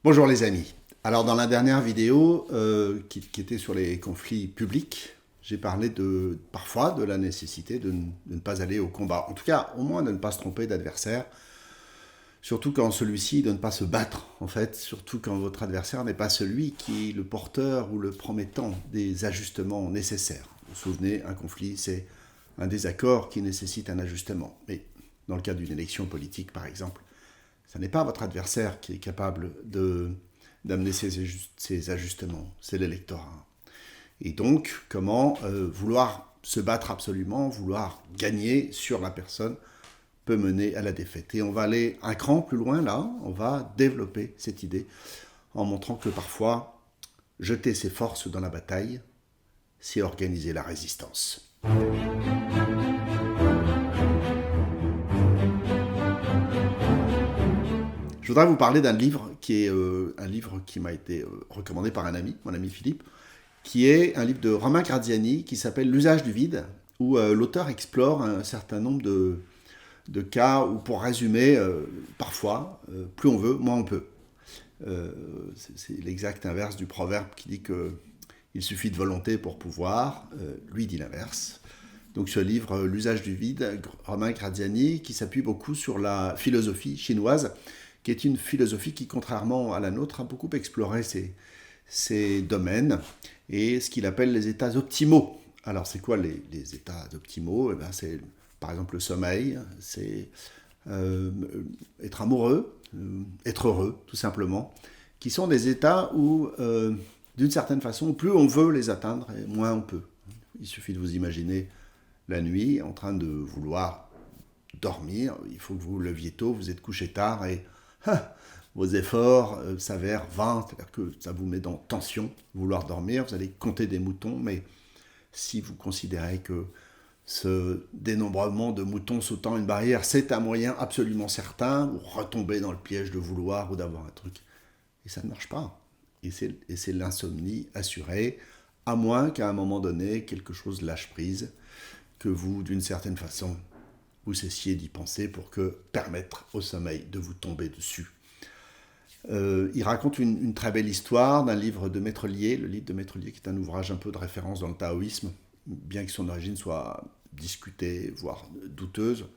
Bonjour les amis. Alors dans la dernière vidéo qui était sur les conflits publics, j'ai parlé parfois de la nécessité de ne pas aller au combat. En tout cas, au moins de ne pas se tromper d'adversaire. Surtout quand celui-ci, de ne pas se battre, en fait. Surtout quand votre adversaire n'est pas celui qui est le porteur ou le promettant des ajustements nécessaires. Vous vous souvenez, un conflit, c'est un désaccord qui nécessite un ajustement. Mais dans le cas d'une élection politique, par exemple, ce n'est pas votre adversaire qui est capable d'amener ces ajustements, c'est l'électorat. Et donc, comment vouloir se battre absolument, vouloir gagner sur la personne peut mener à la défaite. Et on va aller un cran plus loin là, on va développer cette idée en montrant que parfois, jeter ses forces dans la bataille, c'est organiser la résistance. Je voudrais vous parler d'un livre qui est un livre qui m'a été recommandé par un ami, mon ami Philippe, qui est un livre de Romain Graziani qui s'appelle L'usage du vide, où l'auteur explore un certain nombre de cas où, pour résumer, parfois, plus on veut, moins on peut. C'est l'exact inverse du proverbe qui dit qu'il suffit de volonté pour pouvoir. Lui dit l'inverse. Donc ce livre, L'usage du vide, Romain Graziani, qui s'appuie beaucoup sur la philosophie chinoise, qui est une philosophie qui, contrairement à la nôtre, a beaucoup exploré ces domaines et ce qu'il appelle les états optimaux. Alors, c'est quoi les états optimaux ? Eh bien, c'est, par exemple, le sommeil, c'est être amoureux, être heureux, tout simplement, qui sont des états où, d'une certaine façon, plus on veut les atteindre, et moins on peut. Il suffit de vous imaginer la nuit en train de vouloir dormir, il faut que vous leviez tôt, vous êtes couché tard et vos efforts s'avèrent vains, c'est-à-dire que ça vous met dans tension, vouloir dormir, vous allez compter des moutons, mais si vous considérez que ce dénombrement de moutons sautant une barrière, c'est un moyen absolument certain, vous retombez dans le piège de vouloir ou d'avoir un truc, et ça ne marche pas. Et c'est l'insomnie assurée, à moins qu'à un moment donné, quelque chose lâche prise, que vous, d'une certaine façon, vous cessiez d'y penser pour permettre au sommeil de vous tomber dessus. Il raconte une très belle histoire d'un livre de Maître Lié, le livre de Maître Lié qui est un ouvrage un peu de référence dans le taoïsme, bien que son origine soit discutée, voire douteuse,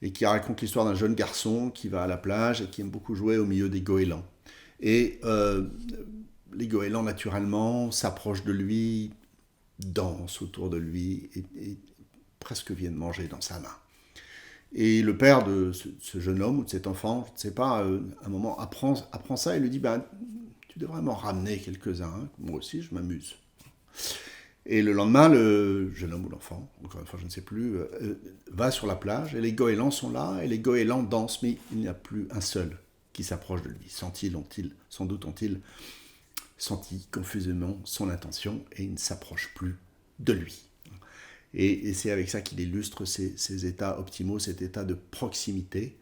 et qui raconte l'histoire d'un jeune garçon qui va à la plage et qui aime beaucoup jouer au milieu des goélands. Et les goélands, naturellement, s'approchent de lui, dansent autour de lui et presque viennent manger dans sa main. Et le père de ce jeune homme ou de cet enfant, je ne sais pas, un moment apprend ça et lui dit tu devrais m'en ramener quelques-uns, hein. Moi aussi je m'amuse. Et le lendemain, le jeune homme ou l'enfant, encore une fois je ne sais plus, va sur la plage et les goélands sont là et les goélands dansent, mais il n'y a plus un seul qui s'approche de lui. Sans doute ont-ils senti confusément son intention et ils ne s'approchent plus de lui. Et c'est avec ça qu'il illustre ces états optimaux, cet état de proximité,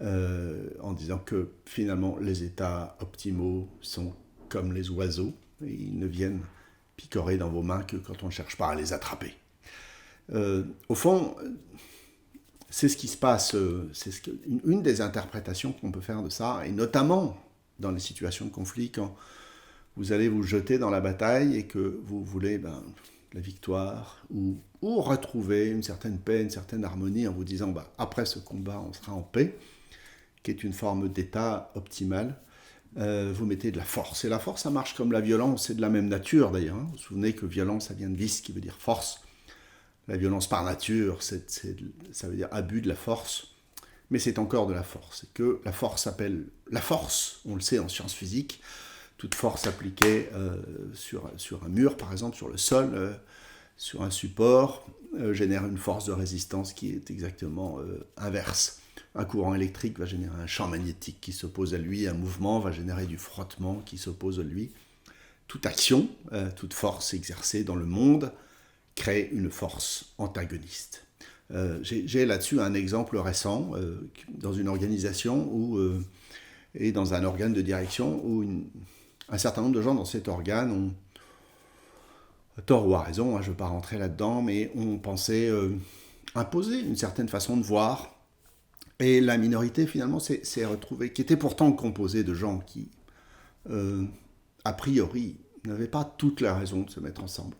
en disant que finalement les états optimaux sont comme les oiseaux, et ils ne viennent picorer dans vos mains que quand on ne cherche pas à les attraper. Au fond, c'est ce qui se passe, une des interprétations qu'on peut faire de ça, et notamment dans les situations de conflit, quand vous allez vous jeter dans la bataille et que vous voulez la victoire, ou retrouver une certaine paix, une certaine harmonie en vous disant après ce combat on sera en paix, qui est une forme d'état optimal, vous mettez de la force. Et la force, ça marche comme la violence, c'est de la même nature d'ailleurs. Vous vous souvenez que violence, ça vient de vis, qui veut dire force. La violence par nature, ça veut dire abus de la force, mais c'est encore de la force. Et que la force s'appelle la force, on le sait en sciences physiques, toute force appliquée sur un mur, par exemple, sur le sol, sur un support, génère une force de résistance qui est exactement inverse. Un courant électrique va générer un champ magnétique qui s'oppose à lui, un mouvement va générer du frottement qui s'oppose à lui. Toute action, toute force exercée dans le monde crée une force antagoniste. J'ai là-dessus un exemple récent, dans une organisation et dans un organe de direction où un certain nombre de gens dans cet organe ont, à tort ou à raison, je ne veux pas rentrer là-dedans, mais on pensait imposer une certaine façon de voir. Et la minorité, finalement, s'est retrouvée, qui était pourtant composée de gens qui a priori, n'avaient pas toutes les raisons de se mettre ensemble.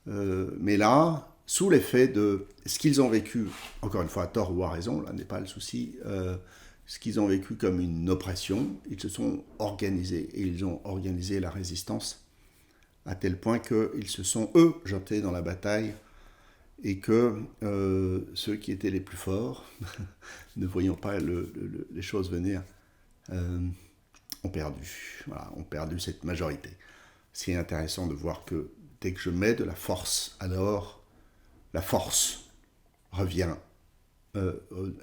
Mais là, sous l'effet de ce qu'ils ont vécu, encore une fois à tort ou à raison, là n'est pas le souci, ce qu'ils ont vécu comme une oppression, ils se sont organisés et ils ont organisé la résistance à tel point qu'ils se sont, eux, jetés dans la bataille et que ceux qui étaient les plus forts, ne voyant pas les choses venir, ont perdu. Voilà, ont perdu cette majorité. C'est intéressant de voir que dès que je mets de la force, alors la force revient.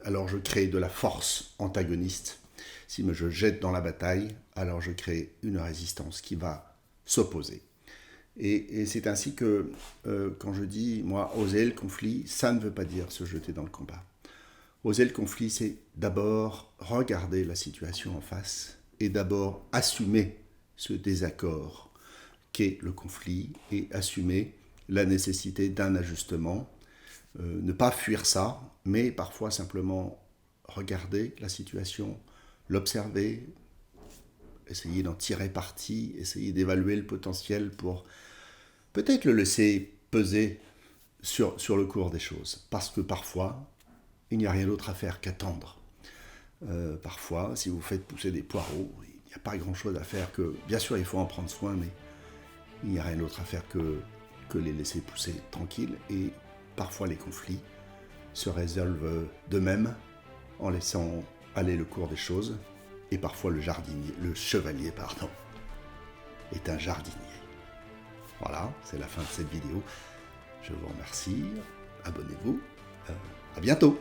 Alors je crée de la force antagoniste. Si je jette dans la bataille, alors je crée une résistance qui va s'opposer. Et c'est ainsi que, quand je dis, moi, oser le conflit, ça ne veut pas dire se jeter dans le combat. Oser le conflit, c'est d'abord regarder la situation en face et d'abord assumer ce désaccord qu'est le conflit et assumer la nécessité d'un ajustement. Ne pas fuir ça, mais parfois simplement regarder la situation, l'observer, essayer d'en tirer parti, essayer d'évaluer le potentiel pour peut-être le laisser peser sur le cours des choses. Parce que parfois, il n'y a rien d'autre à faire qu'attendre. Parfois, si vous faites pousser des poireaux, il n'y a pas grand-chose à faire que... Bien sûr, il faut en prendre soin, mais il n'y a rien d'autre à faire que les laisser pousser tranquilles. Et parfois, les conflits se résolvent d'eux-mêmes en laissant aller le cours des choses. Et parfois, le chevalier, est un jardinier. Voilà, c'est la fin de cette vidéo. Je vous remercie. Abonnez-vous. À bientôt.